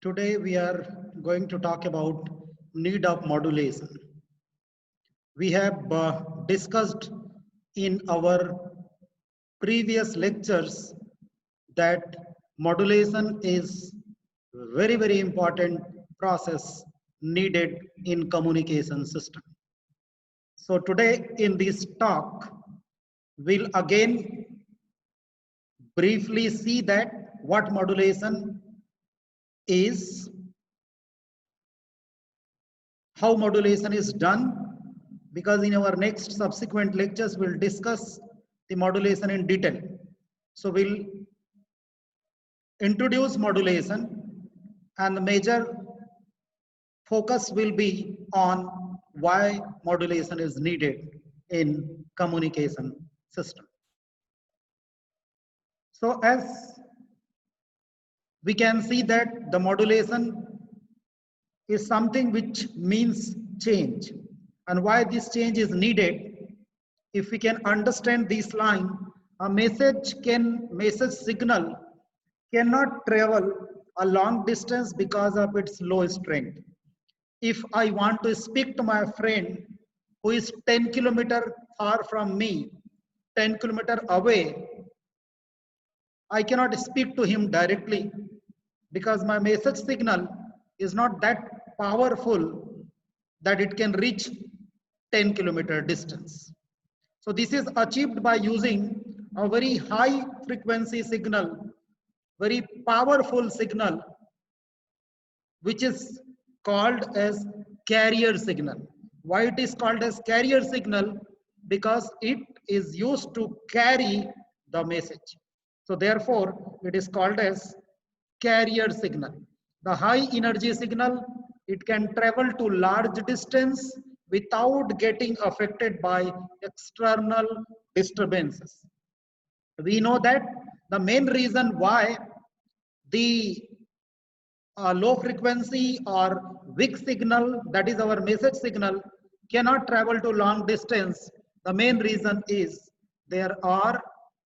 Today we are going to talk about need of modulation. We have discussed in our previous lectures that modulation is very important process needed in communication system. So today in this talk, we'll again briefly see that what modulation is, how modulation is done, because in our next subsequent lectures we'll discuss the modulation in detail. So we'll introduce modulation and the major focus will be on why modulation is needed in communication system. So as we can see that the modulation is something which means change, and why this change is needed. If we can understand this line, a message signal cannot travel a long distance because of its low strength. If I want to speak to my friend who is 10 kilometers far from me, 10 kilometers away, I cannot speak to him directly because my message signal is not that powerful that it can reach 10-kilometer distance. So this is achieved by using a very high frequency signal, very powerful signal, which is called as carrier signal. Why it is called as carrier signal? Because it is used to carry the message. So therefore, it is called as carrier signal. The high energy signal, it can travel to large distance without getting affected by external disturbances. We know that the main reason why the low frequency or weak signal, that is our message signal, cannot travel to long distance, the main reason is there are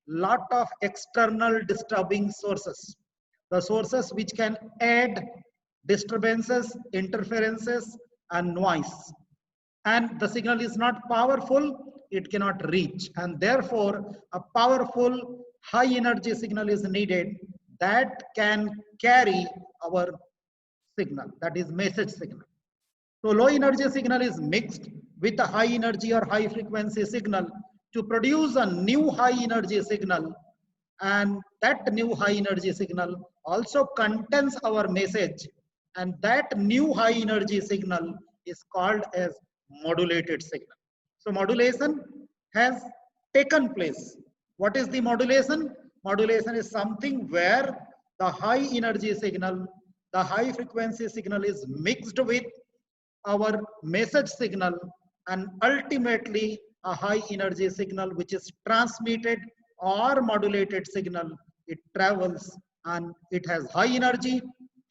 lot of external disturbing sources. The sources which can add disturbances, interferences and noise. And the signal is not powerful, it cannot reach. And therefore, a powerful high energy signal is needed that can carry our signal, that is message signal. So low energy signal is mixed with a high energy or high frequency signal to produce a new high energy signal, and that new high energy signal also contains our message, and that new high energy signal is called as modulated signal. So modulation has taken place. What is the modulation? Modulation is something where the high energy signal, the high frequency signal is mixed with our message signal, and ultimately a high energy signal which is transmitted or modulated signal, it travels and it has high energy,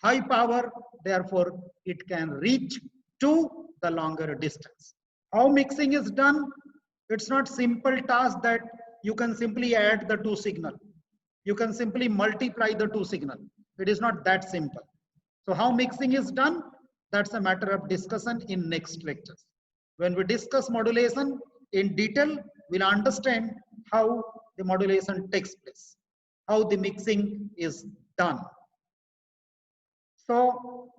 high power, therefore it can reach to the longer distance. How mixing is done? It's not simple task that you can simply add the two signal. You can simply multiply the two signal. It is not that simple. So how mixing is done? That's a matter of discussion in next lectures. When we discuss modulation in detail, we'll understand how the modulation takes place, how the mixing is done. So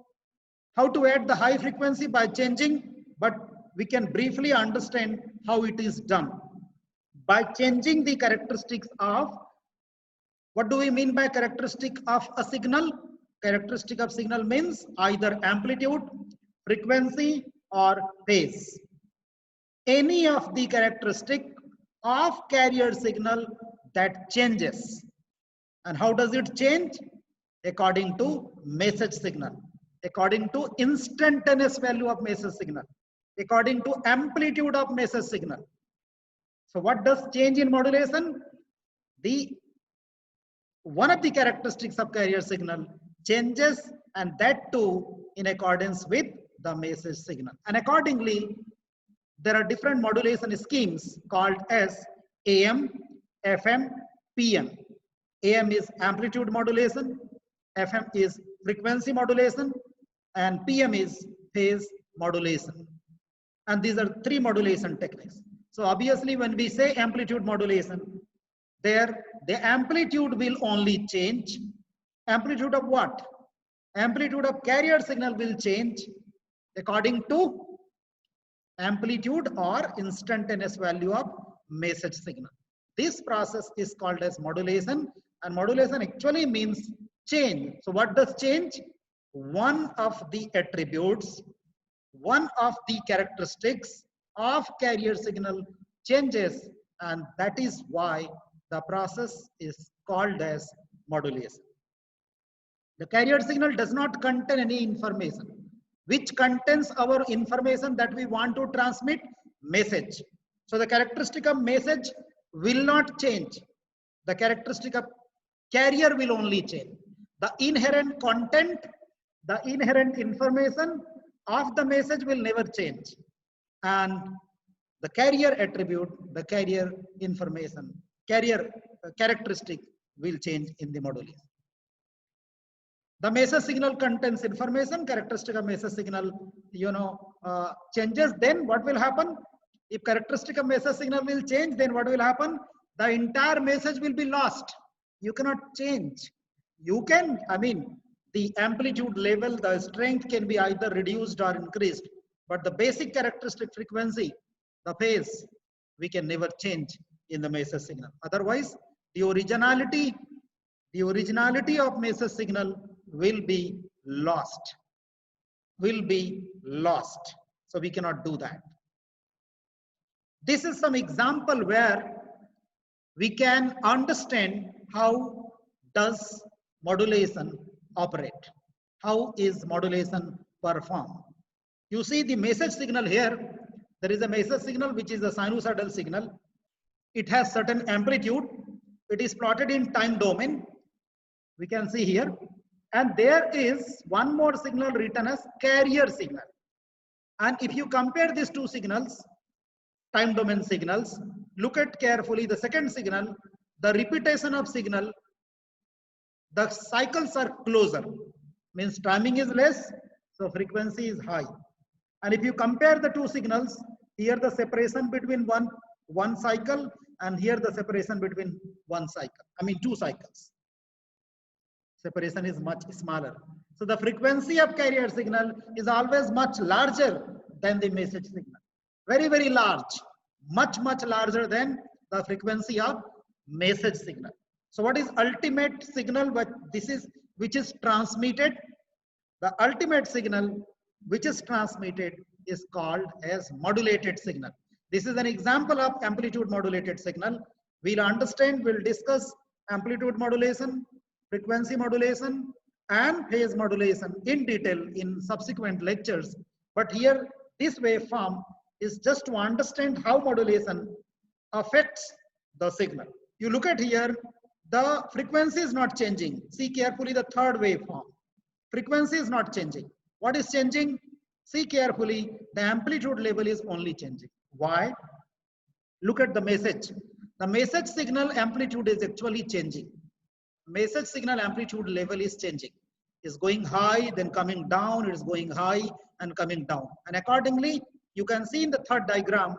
how to add the high frequency? By changing, but we can briefly understand how it is done. By changing the characteristics of, what do we mean by characteristic of a signal? Characteristic of signal means either amplitude, frequency or phase. Any of the characteristic of carrier signal that changes. And how does it change? According to message signal, according to instantaneous value of message signal, according to amplitude of message signal. So what does change in modulation? One of the characteristics of carrier signal changes, and that too in accordance with the message signal. And accordingly, there are different modulation schemes called as AM, FM, PM. AM is amplitude modulation, FM is frequency modulation and PM is phase modulation. And these are three modulation techniques. So obviously when we say amplitude modulation, there the amplitude will only change. Amplitude of what? Amplitude of carrier signal will change according to amplitude or instantaneous value of message signal. This process is called as modulation, and modulation actually means change. So what does change? One of the attributes, one of the characteristics of carrier signal changes, and that is why the process is called as modulation. The carrier signal does not contain any information. Which contains our information that we want to transmit? Message. So the characteristic of message will not change. The characteristic of carrier will only change. The inherent content, the inherent information of the message will never change. And the carrier attribute, the carrier information, carrier characteristic will change in the modulation. The message signal contains information, characteristic of message signal, changes. Then what will happen? If characteristic of message signal will change, then what will happen? The entire message will be lost. You cannot change. You can, the amplitude level, the strength can be either reduced or increased, but the basic characteristic frequency, the phase, we can never change in the message signal. Otherwise, the originality of message signal will be lost, So we cannot do that. This is some example where we can understand how does modulation operate. How is modulation performed? You see the message signal here. There is a message signal which is a sinusoidal signal. It has certain amplitude. It is plotted in time domain. We can see here. And there is one more signal written as carrier signal. And if you compare these two signals, time domain signals, look at carefully the second signal, the repetition of signal, the cycles are closer, means timing is less, so frequency is high. And if you compare the two signals, here the separation between one cycle, and here the separation between two cycles. Separation is much smaller. So the frequency of carrier signal is always much larger than the message signal. Very, very large. Much larger than the frequency of message signal. So what is ultimate signal? But this is which is transmitted. The ultimate signal which is transmitted is called as modulated signal. This is an example of amplitude modulated signal. We'll discuss amplitude modulation, frequency modulation, and phase modulation in detail in subsequent lectures. But here, this waveform is just to understand how modulation affects the signal. You look at here, the frequency is not changing. See carefully the third waveform. Frequency is not changing. What is changing? See carefully, the amplitude level is only changing. Why? Look at the message. The message signal amplitude is actually changing. Message signal amplitude level is changing. It's going high, then coming down, it is going high and coming down. And accordingly, you can see in the third diagram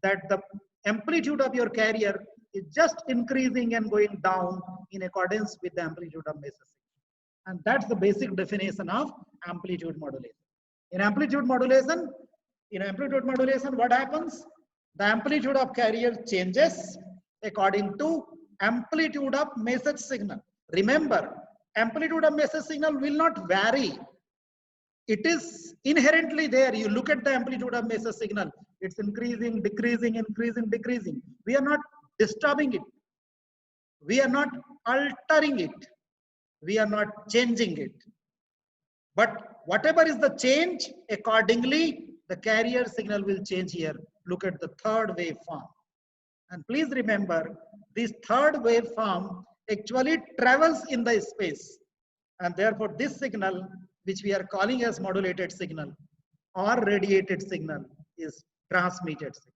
that the amplitude of your carrier is just increasing and going down in accordance with the amplitude of message signal. And that's the basic definition of amplitude modulation. In amplitude modulation, what happens? The amplitude of carrier changes according to amplitude of message signal. Remember, amplitude of message signal will not vary. It is inherently there. You look at the amplitude of message signal, it's increasing, decreasing, increasing, decreasing. We are not disturbing it. We are not altering it. We are not changing it. But whatever is the change, accordingly, the carrier signal will change here. Look at the third waveform. And please remember, this third waveform actually travels in the space. And therefore, this signal, which we are calling as modulated signal or radiated signal, is transmitted signal,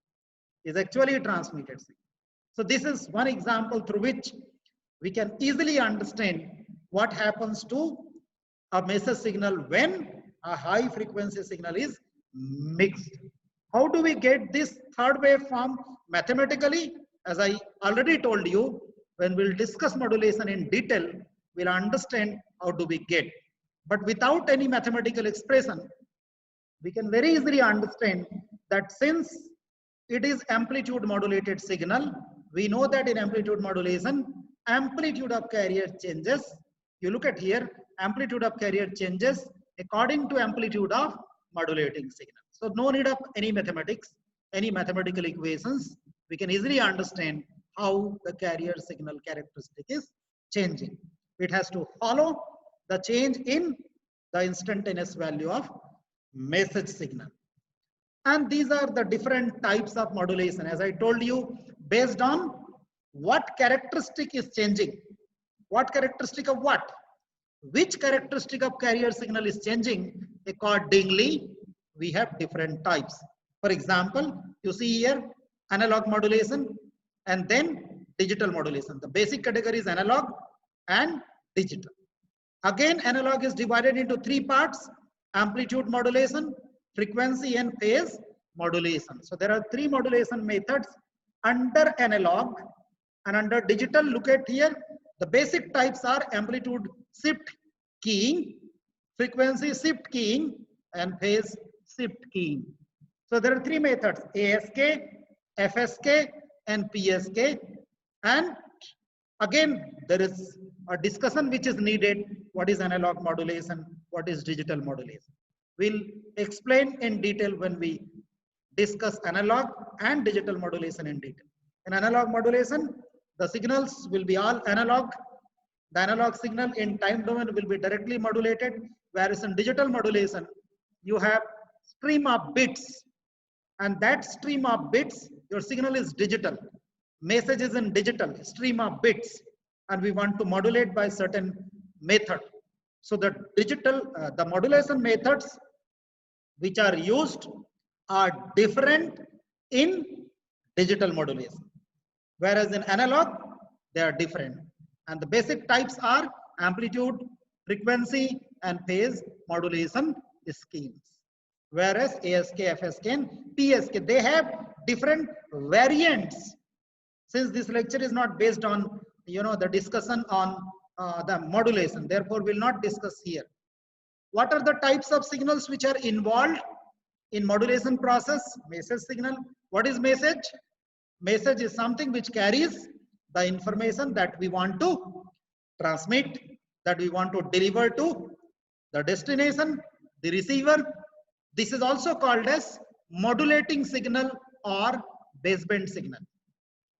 is actually a transmitted signal. So this is one example through which we can easily understand what happens to a message signal when a high frequency signal is mixed. How do we get this third waveform mathematically? As I already told you, when we'll discuss modulation in detail, we'll understand how do we get. But without any mathematical expression, we can very easily understand that since it is amplitude modulated signal, we know that in amplitude modulation, amplitude of carrier changes. You look at here, amplitude of carrier changes according to amplitude of modulating signal. So no need of any mathematics, any mathematical equations. We can easily understand how the carrier signal characteristic is changing. It has to follow the change in the instantaneous value of message signal. And these are the different types of modulation. As I told you, based on what characteristic is changing. What characteristic of what? Which characteristic of carrier signal is changing? Accordingly, we have different types. For example, you see here analog modulation and then digital modulation. The basic category is analog and digital. Again, analog is divided into three parts: amplitude modulation, frequency and phase modulation. So there are three modulation methods under analog, and under digital. Look at here, the basic types are amplitude shift keying, frequency shift keying, and phase shift keying. So there are three methods: ASK, FSK, and PSK. And again, there is a discussion which is needed. What is analog modulation? What is digital modulation? We'll explain in detail when we discuss analog and digital modulation in detail. In analog modulation, the signals will be all analog. The analog signal in time domain will be directly modulated, whereas in digital modulation, you have stream of bits, and that stream of bits, your signal is digital. Message is in digital, stream of bits, and we want to modulate by certain method. So the digital, the modulation methods which are used are different in digital modulation, whereas in analog, they are different. And the basic types are amplitude, frequency, and phase modulation schemes. Whereas ASK, FSK, and PSK, they have different variants. Since this lecture is not based on, the discussion on the modulation, therefore we'll not discuss here. What are the types of signals which are involved in modulation process? Message signal. What is message? Message is something which carries the information that we want to transmit, that we want to deliver to the destination, the receiver. This is also called as modulating signal or baseband signal.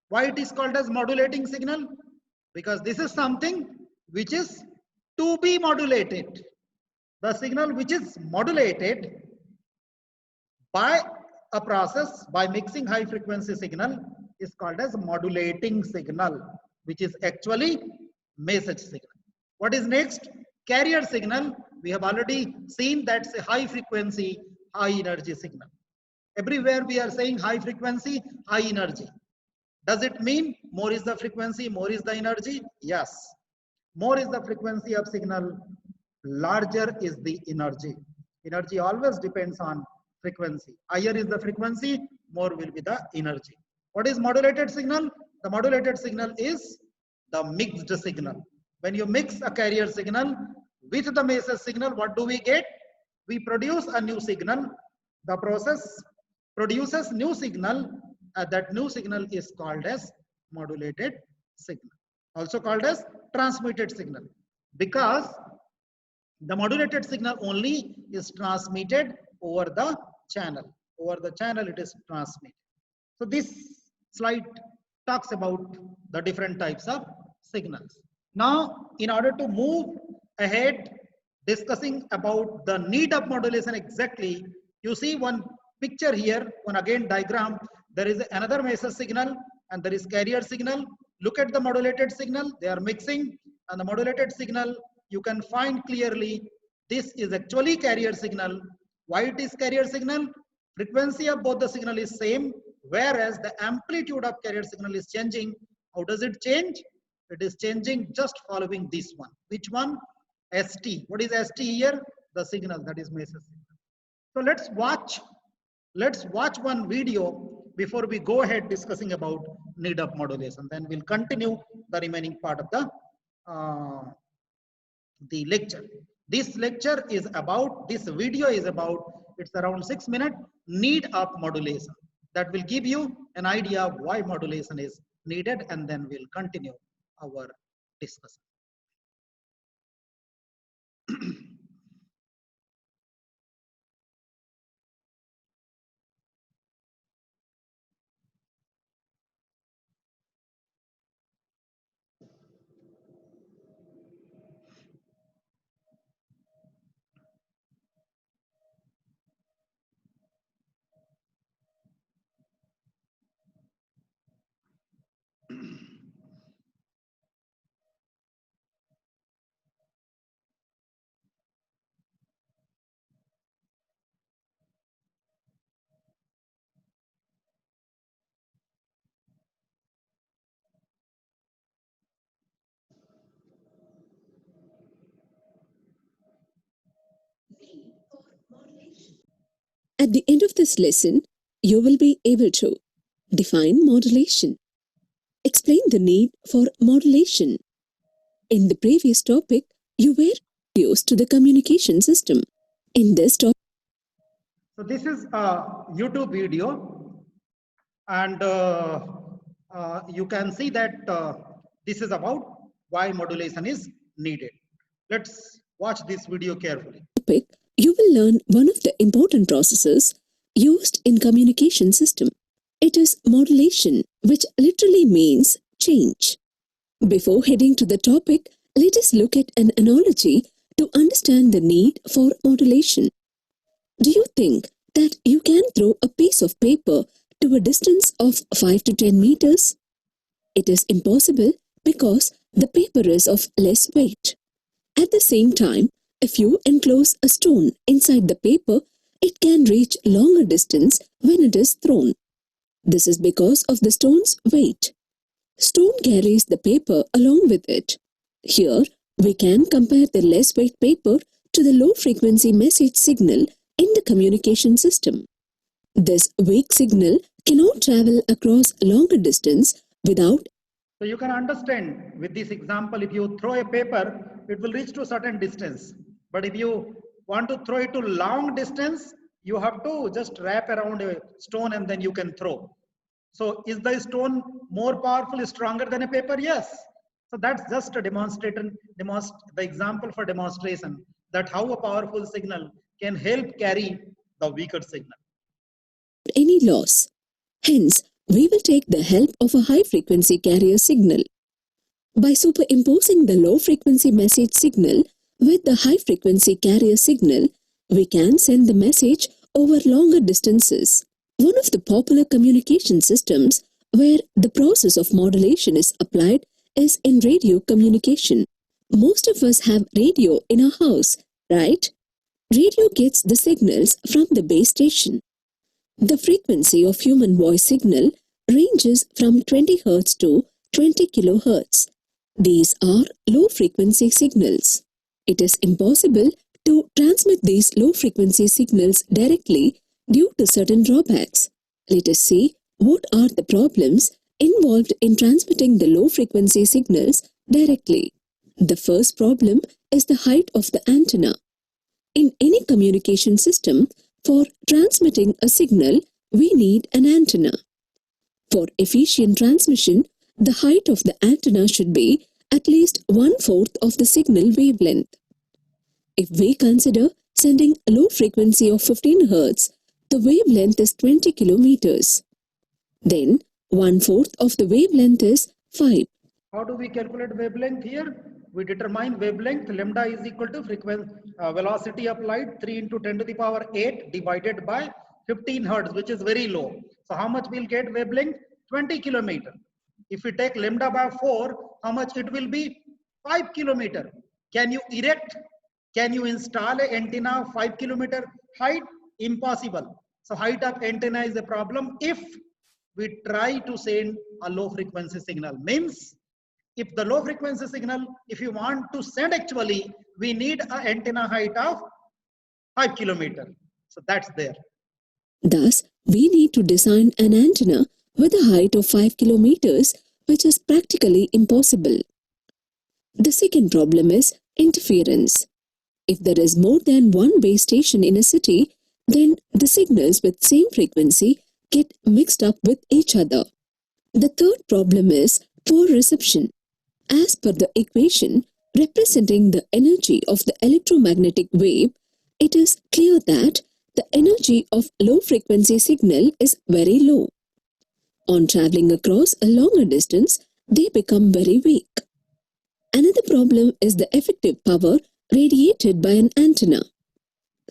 Why it is called as modulating signal? Because this is something which is to be modulated. The signal which is modulated by a process, by mixing high frequency signal, is called as modulating signal, which is actually message signal. What is next? Carrier signal. We have already seen that's a high frequency, high energy signal. Everywhere we are saying high frequency, high energy. Does it mean more is the frequency, more is the energy? Yes. More is the frequency of signal, larger is the energy. Energy always depends on frequency. Higher is the frequency, more will be the energy. What is modulated signal? The modulated signal is the mixed signal. When you mix a carrier signal with the message signal, what do we get? We produce a new signal. The process produces new signal. That new signal is called as modulated signal, also called as transmitted signal, because the modulated signal only is transmitted over the channel. Over the channel it is transmitted. So this slide talks about the different types of signals. Now, in order to move ahead discussing about the need of modulation exactly, you see one picture here, one again diagram. There is another message signal and there is carrier signal. Look at the modulated signal, they are mixing, and the modulated signal, you can find clearly this is actually carrier signal. Why it is carrier signal? Frequency of both the signal is same, whereas the amplitude of carrier signal is changing. How does it change? It is changing just following this one. Which one? ST. What is ST here? The signal, that is message signal. So let's watch one video before we go ahead discussing about need of modulation. Then we'll continue the remaining part of the lecture. This lecture is about, this video is about, it's around 6 minutes, need of modulation. That will give you an idea of why modulation is needed, and then we'll continue our discussion. At the end of this lesson, you will be able to define modulation, explain the need for modulation. In the previous topic, you were introduced to the communication system. In this topic, so this is a YouTube video, and you can see that this is about why modulation is needed. Let's watch this video carefully. You will learn one of the important processes used in communication system. It is modulation, which literally means change. Before heading to the topic, let us look at an analogy to understand the need for modulation. Do you think that you can throw a piece of paper to a distance of 5 to 10 meters? It is impossible because the paper is of less weight. At the same time, if you enclose a stone inside the paper, it can reach longer distance when it is thrown. This is because of the stone's weight. Stone carries the paper along with it. Here, we can compare the less weight paper to the low frequency message signal in the communication system. This weak signal cannot travel across longer distance without. So you can understand with this example, if you throw a paper, it will reach to a certain distance. But if you want to throw it to long distance, you have to just wrap around a stone and then you can throw. So is the stone more powerful, stronger than a paper? Yes. So that's just a demonstration, the example for demonstration that how a powerful signal can help carry the weaker signal. Any loss. Hence, we will take the help of a high frequency carrier signal. By superimposing the low frequency message signal with the high frequency carrier signal, we can send the message over longer distances. One of the popular communication systems where the process of modulation is applied is in radio communication. Most of us have radio in our house, right? Radio gets the signals from the base station. The frequency of human voice signal ranges from 20 Hz to 20 kHz. These are low frequency signals. It is impossible to transmit these low frequency signals directly due to certain drawbacks. Let us see what are the problems involved in transmitting the low frequency signals directly. The first problem is the height of the antenna. In any communication system, for transmitting a signal, we need an antenna. For efficient transmission, the height of the antenna should be at least 1/4 of the signal wavelength. If we consider sending a low frequency of 15 Hz, the wavelength is 20 kilometers. Then 1/4 of the wavelength is 5. How do we calculate wavelength here? We determine wavelength lambda is equal to velocity of light 3 into 10 to the power 8 divided by 15 Hz, which is very low. So how much we'll get wavelength? 20 kilometer. If we take lambda by 4, how much it will be? 5 kilometer. Can you erect? Can you install an antenna 5 kilometer height? Impossible. So height of antenna is a problem if we try to send a low frequency signal. Means if the low frequency signal, if you want to send actually, we need an antenna height of 5 kilometer. So that's there. Thus, we need to design an antenna with a height of 5 kilometers, which is practically impossible. The second problem is interference. If there is more than one base station in a city, then the signals with same frequency get mixed up with each other. The third problem is poor reception. As per the equation representing the energy of the electromagnetic wave, it is clear that the energy of low frequency signal is very low. On traveling across a longer distance, they become very weak. Another problem is the effective power radiated by an antenna.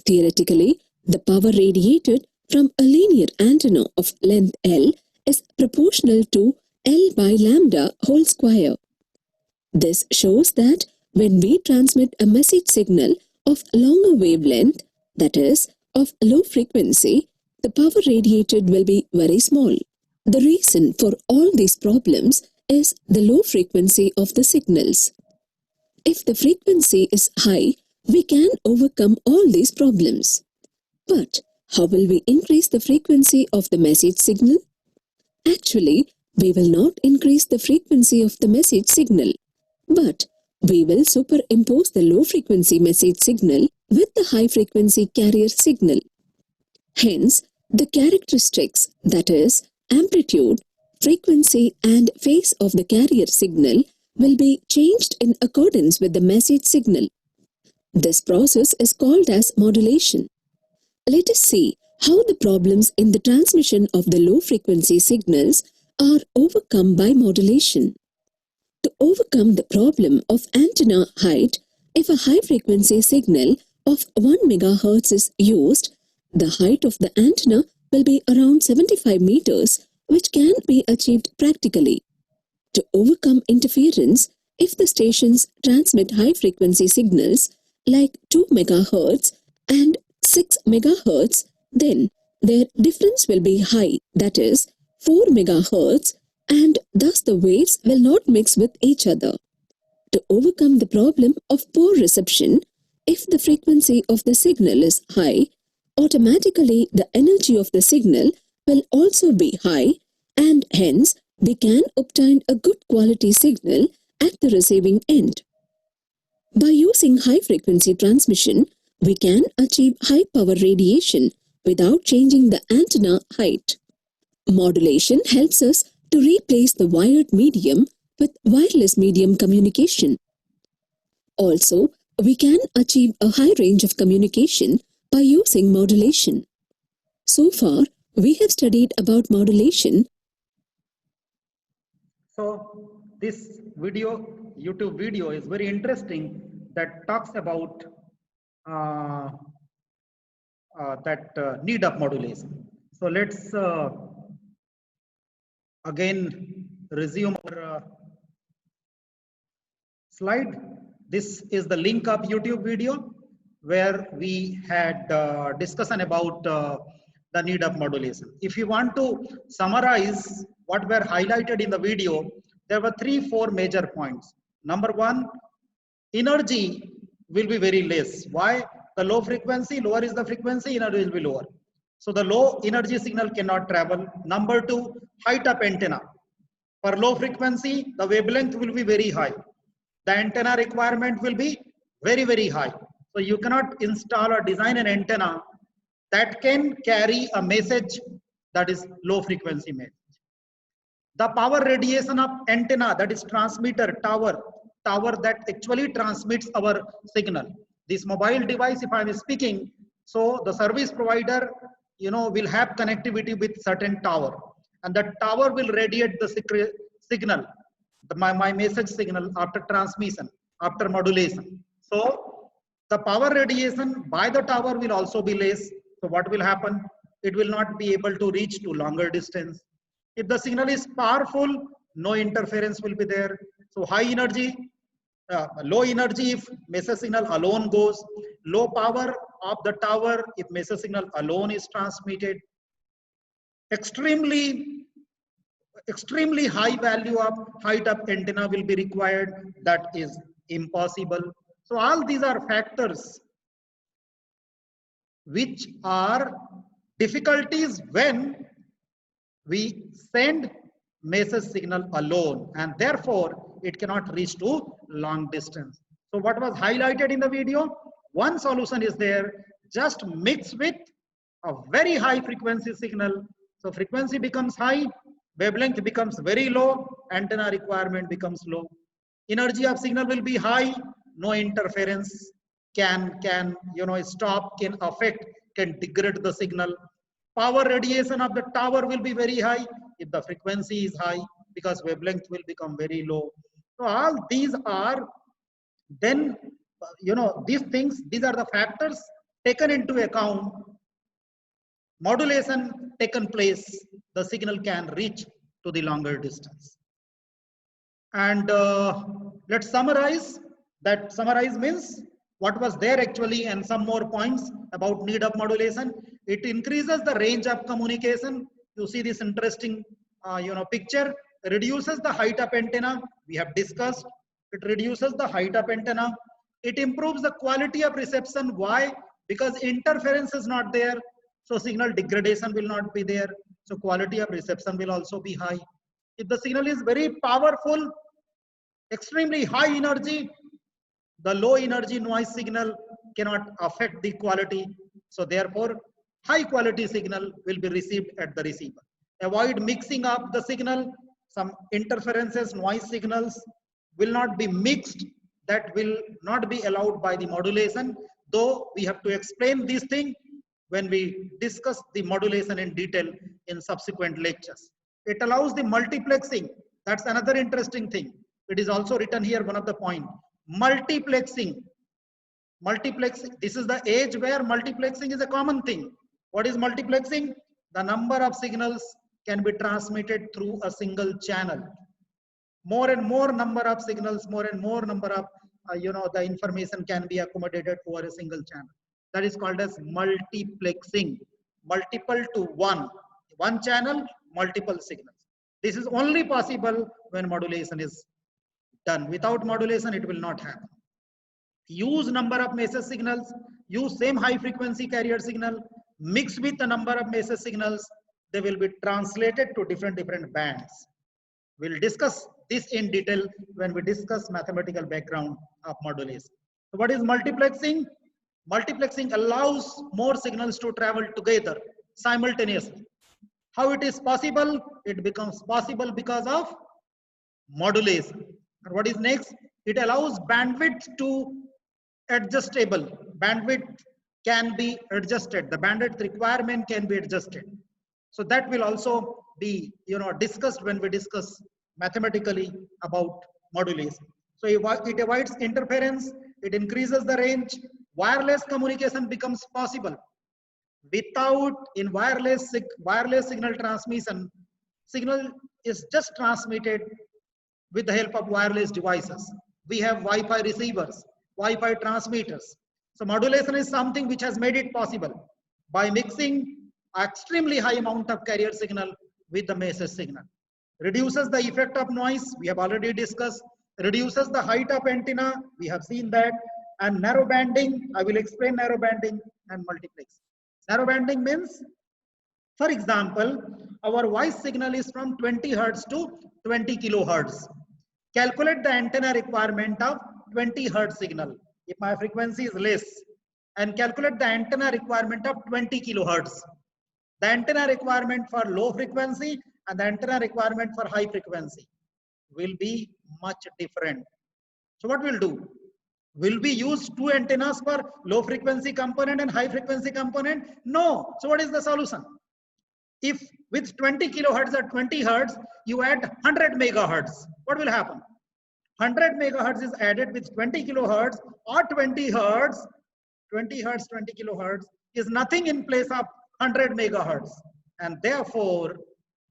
Theoretically, the power radiated from a linear antenna of length L is proportional to L by lambda whole square. This shows that when we transmit a message signal of longer wavelength, that is, of low frequency, the power radiated will be very small. The reason for all these problems is the low frequency of the signals. If the frequency is high, we can overcome all these problems. But how will we increase the frequency of the message signal? Actually, we will not increase the frequency of the message signal, but we will superimpose the low frequency message signal with the high frequency carrier signal. Hence, the characteristics, that is, amplitude, frequency and phase of the carrier signal will be changed in accordance with the message signal. This process is called as modulation. Let us see how the problems in the transmission of the low frequency signals are overcome by modulation. To overcome the problem of antenna height, if a high frequency signal of 1 MHz is used, the height of the antenna will be around 75 meters, which can be achieved practically. To overcome interference, if the stations transmit high frequency signals like 2 MHz and 6 MHz, then their difference will be high, that is 4 MHz, and thus the waves will not mix with each other. To overcome the problem of poor reception, if the frequency of the signal is high, automatically the energy of the signal will also be high, and hence we can obtain a good quality signal at the receiving end. By using high frequency transmission, we can achieve high power radiation without changing the antenna height. Modulation helps us to replace the wired medium with wireless medium communication. Also, we can achieve a high range of communication by using modulation. So far, we have studied about modulation. So this video, YouTube video is very interesting, that talks about need of modulation. So let's again resume our slide. This is the link of YouTube video where we had discussion about the need of modulation. If you want to summarize what were highlighted in the video, there were 3-4 major points. Number one, energy will be very less. Why? The low frequency, lower is the frequency, energy will be lower. So the low energy signal cannot travel. Number two, height of antenna. For low frequency, the wavelength will be very high. The antenna requirement will be very, very high. So you cannot install or design an antenna that can carry a message that is low frequency message. The power radiation of antenna, that is transmitter, tower that actually transmits our signal. This mobile device, if I am speaking, so the service provider, will have connectivity with certain tower, and that tower will radiate the signal, my message signal after transmission, after modulation. So the power radiation by the tower will also be less. So what will happen? It will not be able to reach to longer distance. If the signal is powerful, no interference will be there. So high energy, low energy if message signal alone goes, low power of the tower if message signal alone is transmitted. Extremely extremely high value of height of antenna will be required. That is impossible. So all these are factors which are difficulties when we send message signal alone, and therefore it cannot reach to long distance. So what was highlighted in the video, one solution is there, just mix with a very high frequency signal. So frequency becomes high, wavelength becomes very low, antenna requirement becomes low. Energy of signal will be high, no interference can stop, can affect, can degrade the signal. Power radiation of the tower will be very high if the frequency is high, because wavelength will become very low. So all these are then, these things, these are the factors taken into account. Modulation taken place, the signal can reach to the longer distance. And let's summarize. That summarize means what was there actually, and some more points about need of modulation. It increases the range of communication. You see this interesting picture. Reduces the height of antenna. We have discussed. It reduces the height of antenna. It improves the quality of reception. Why? Because interference is not there. So signal degradation will not be there. So quality of reception will also be high. If the signal is very powerful, extremely high energy, the low energy noise signal cannot affect the quality. So therefore, high quality signal will be received at the receiver. Avoid mixing up the signal. Some interferences, noise signals will not be mixed. That will not be allowed by the modulation. Though we have to explain this thing when we discuss the modulation in detail in subsequent lectures. It allows the multiplexing. That's another interesting thing. It is also written here, one of the point. Multiplexing. Multiplexing. This is the age where multiplexing is a common thing. What is multiplexing? The number of signals can be transmitted through a single channel. More and more number of signals, more and more number of the information can be accommodated over a single channel. That is called as multiplexing. Multiple to one. One channel, multiple signals. This is only possible when modulation is done. Without modulation, it will not happen. Use number of message signals. Use same high frequency carrier signal. Mix with the number of message signals. They will be translated to different bands. We'll discuss this in detail when we discuss mathematical background of modulation. So what is multiplexing? Multiplexing allows more signals to travel together simultaneously. How it is possible? It becomes possible because of modulation. And what is next? It allows bandwidth to adjustable. Bandwidth can be adjusted. The bandwidth requirement can be adjusted. So that will also be discussed when we discuss mathematically about modulation. So it avoids interference. It increases the range. Wireless communication becomes possible. Without in wireless signal transmission, signal is just transmitted with the help of wireless devices. We have Wi-Fi receivers, Wi-Fi transmitters. So modulation is something which has made it possible by mixing extremely high amount of carrier signal with the message signal. Reduces the effect of noise, we have already discussed. Reduces the height of antenna, we have seen that. And narrow banding, I will explain narrow banding and multiplex. Narrow banding means, for example, our voice signal is from 20 Hertz to 20 kilohertz. Calculate the antenna requirement of 20 Hertz signal. If my frequency is less, and calculate the antenna requirement of 20 kilohertz. The antenna requirement for low frequency and the antenna requirement for high frequency will be much different. So what we'll do? Will we use two antennas for low frequency component and high frequency component? No. So what is the solution? If with 20 kilohertz or 20 hertz, you add 100 megahertz, what will happen? 100 megahertz is added with 20 kilohertz or 20 hertz. 20 hertz, 20 kilohertz is nothing in place of 100 megahertz. And therefore,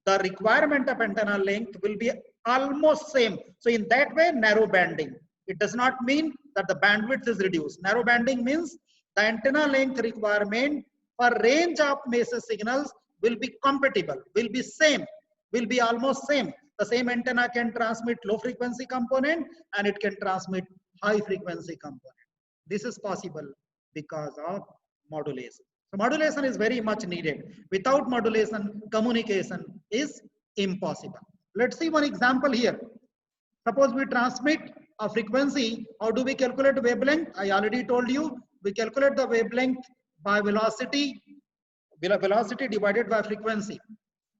the requirement of antenna length will be almost same. So in that way, narrow banding. It does not mean that the bandwidth is reduced. Narrow banding means the antenna length requirement for range of message signals will be compatible, will be same will be almost same. The same antenna can transmit low frequency component and it can transmit high frequency component. This is possible because of modulation. So modulation is very much needed. Without modulation, communication is impossible. Let's see one example here. Suppose we transmit a frequency. How do we calculate wavelength? I already told you. We calculate the wavelength by velocity divided by frequency.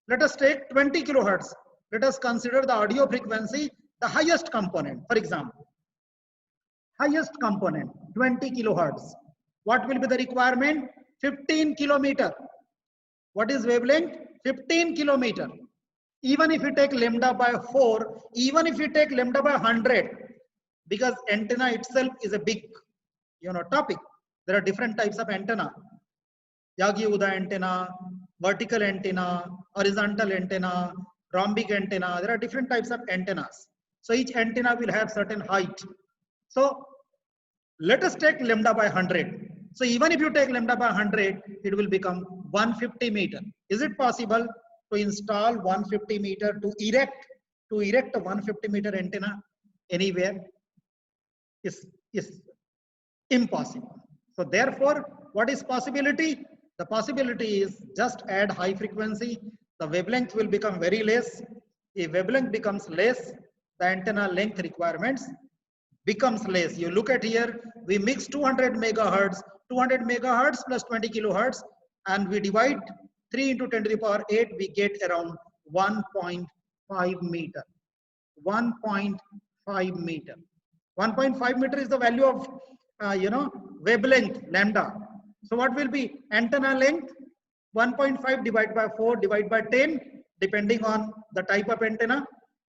Let us take 20 kilohertz. Let us consider the audio frequency, the highest component. For example, highest component 20 kilohertz. What will be the requirement? 15 kilometer. What is wavelength? 15 kilometer. Even if you take lambda by 4, even if you take lambda by 100, because antenna itself is a big topic. There are different types of antenna. Yagi-Uda antenna, vertical antenna, horizontal antenna, rhombic antenna. There are different types of antennas. So each antenna will have certain height. So let us take lambda by 100. So even if you take lambda by 100, it will become 150 meter. Is it possible to install 150 meter, to erect a 150 meter antenna anywhere? Is impossible. So therefore, what is possibility? The possibility is just add high frequency. The wavelength will become very less. If wavelength becomes less, the antenna length requirements becomes less. You look at here, we mix 200 megahertz plus 20 kilohertz, and we divide 3 into 10 to the power 8, we get around 1.5 meter. 1.5 meter. 1.5 meter is the value of wavelength lambda. So what will be antenna length? 1.5 divided by 4 divided by 10, depending on the type of antenna.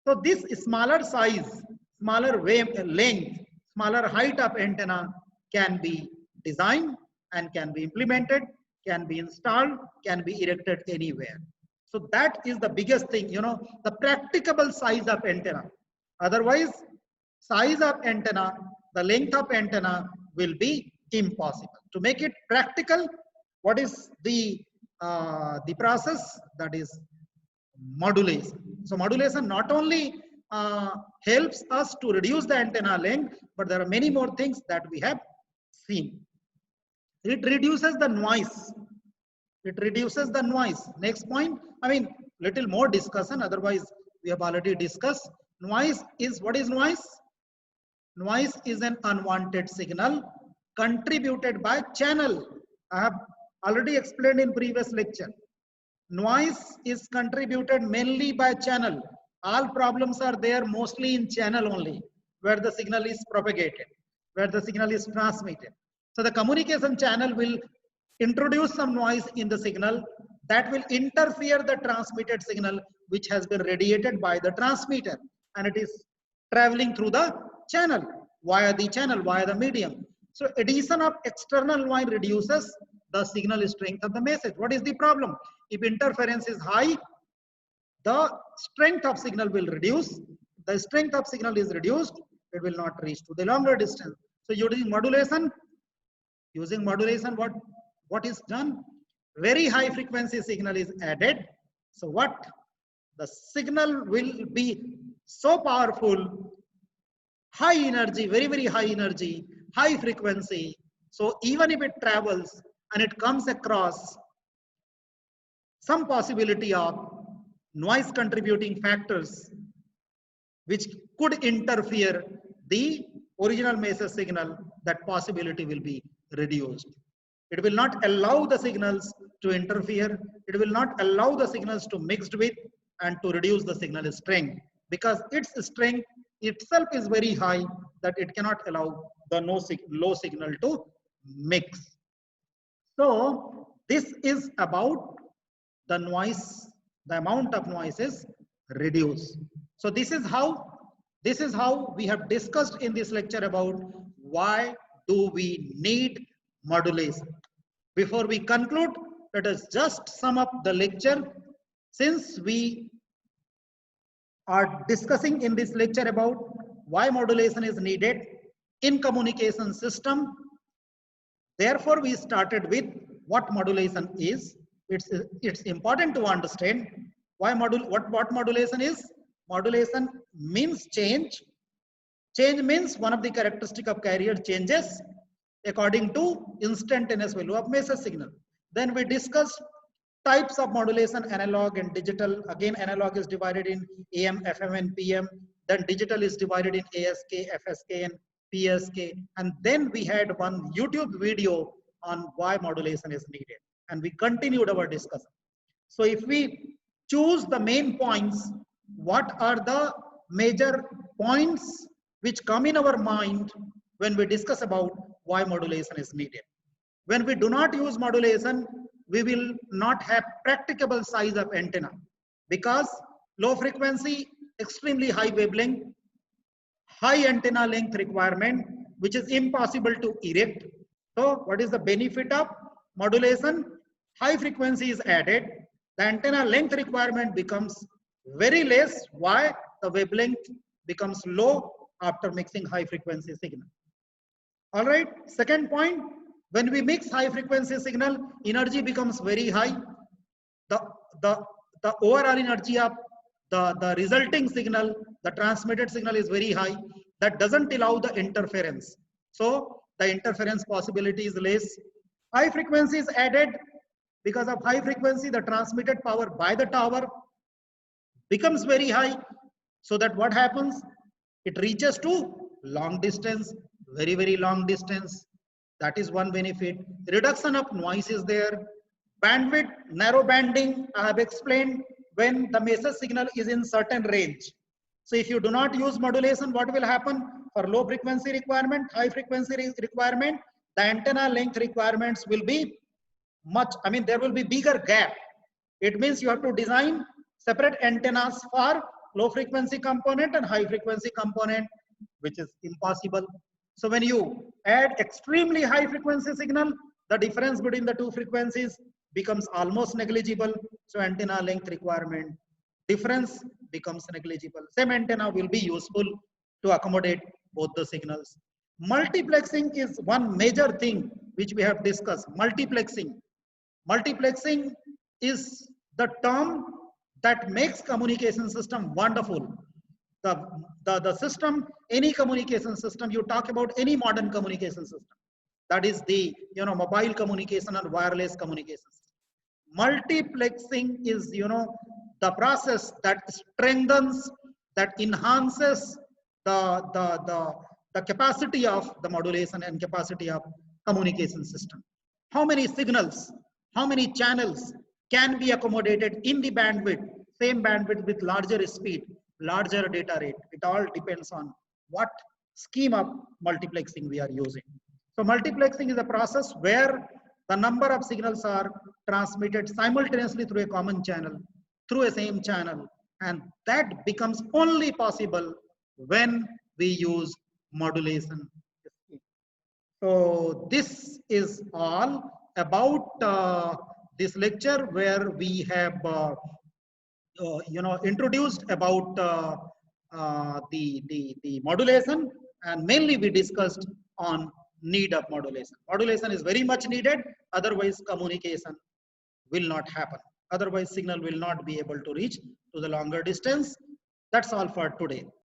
So this smaller size, smaller length, smaller height of antenna can be designed and can be implemented, can be installed, can be erected anywhere. So that is the biggest thing, the practicable size of antenna. Otherwise, size of antenna, the length of antenna will be impossible. To make it practical, what is the process? That is modulation. So modulation not only helps us to reduce the antenna length, but there are many more things that we have seen. It reduces the noise. It reduces the noise. Next point, little more discussion, otherwise we have already discussed. Noise is, what is noise? Noise is an unwanted signal contributed by channel. I have already explained in previous lecture. Noise is contributed mainly by channel. All problems are there mostly in channel only, where the signal is propagated, where the signal is transmitted. So the communication channel will introduce some noise in the signal that will interfere the transmitted signal, which has been radiated by the transmitter, and it is traveling through the channel, via the medium. So addition of external noise reduces the signal strength of the message. What is the problem? If interference is high, the strength of signal will reduce. The strength of signal is reduced, it will not reach to the longer distance. So using modulation, what is done? Very high frequency signal is added. So what? The signal will be so powerful, high energy, very, very high energy, high frequency. So even if it travels and it comes across some possibility of noise contributing factors which could interfere the original message signal, that possibility will be reduced. It will not allow the signals to interfere. It will not allow the signals to mixed with and to reduce the signal strength, because its strength itself is very high that it cannot allow the low signal to mix. So this is about the noise, the amount of noise is reduced. So this is how we have discussed in this lecture about why do we need modulation. Before we conclude, let us just sum up the lecture. Since we are discussing in this lecture about why modulation is needed in communication system, therefore we started with what modulation is. It's important to understand What modulation is? Modulation means change. Change means one of the characteristic of carrier changes according to instantaneous value of message signal. Then we discussed types of modulation, analog and digital. Again, analog is divided in AM, FM and PM. Then digital is divided in ASK, FSK and PSK. And then we had one YouTube video on why modulation is needed. And we continued our discussion. So if we choose the main points, what are the major points which come in our mind when we discuss about why modulation is needed? When we do not use modulation, we will not have practicable size of antenna, because low frequency, extremely high wavelength, high antenna length requirement, which is impossible to erect. So what is the benefit of modulation? High frequency is added, the antenna length requirement becomes very less. Why? The wavelength becomes low after mixing high frequency signal. All right, second point, when we mix high frequency signal, energy becomes very high. The overall energy of the resulting signal, the transmitted signal is very high. That doesn't allow the interference. So the interference possibility is less. High frequency is added. Because of high frequency, the transmitted power by the tower becomes very high. So that what happens? It reaches to long distance, very, very long distance. That is one benefit. Reduction of noise is there. Bandwidth, narrow banding, I have explained, when the message signal is in certain range. So if you do not use modulation, what will happen? For low frequency requirement, high frequency requirement, the antenna length requirements will be much, there will be bigger gap. It means you have to design separate antennas for low frequency component and high frequency component, which is impossible. So when you add extremely high frequency signal, the difference between the two frequencies becomes almost negligible. So antenna length requirement difference becomes negligible. Same antenna will be useful to accommodate both the signals. Multiplexing is one major thing which we have discussed. Multiplexing. Multiplexing is the term that makes communication system wonderful. The system, any communication system, you talk about any modern communication system, that is the mobile communication and wireless communication system. Multiplexing is the process that strengthens, that enhances the capacity of the modulation and capacity of communication system. How many signals, how many channels can be accommodated in the bandwidth, same bandwidth with larger speed, larger data rate. It all depends on what scheme of multiplexing we are using. So multiplexing is a process where the number of signals are transmitted simultaneously through a common channel, through a same channel, and that becomes only possible when we use modulation. So this is all about this lecture, where we have introduced about the modulation, and mainly we discussed on need of modulation. Modulation is very much needed, otherwise communication will not happen. Otherwise signal will not be able to reach to the longer distance. That's all for today.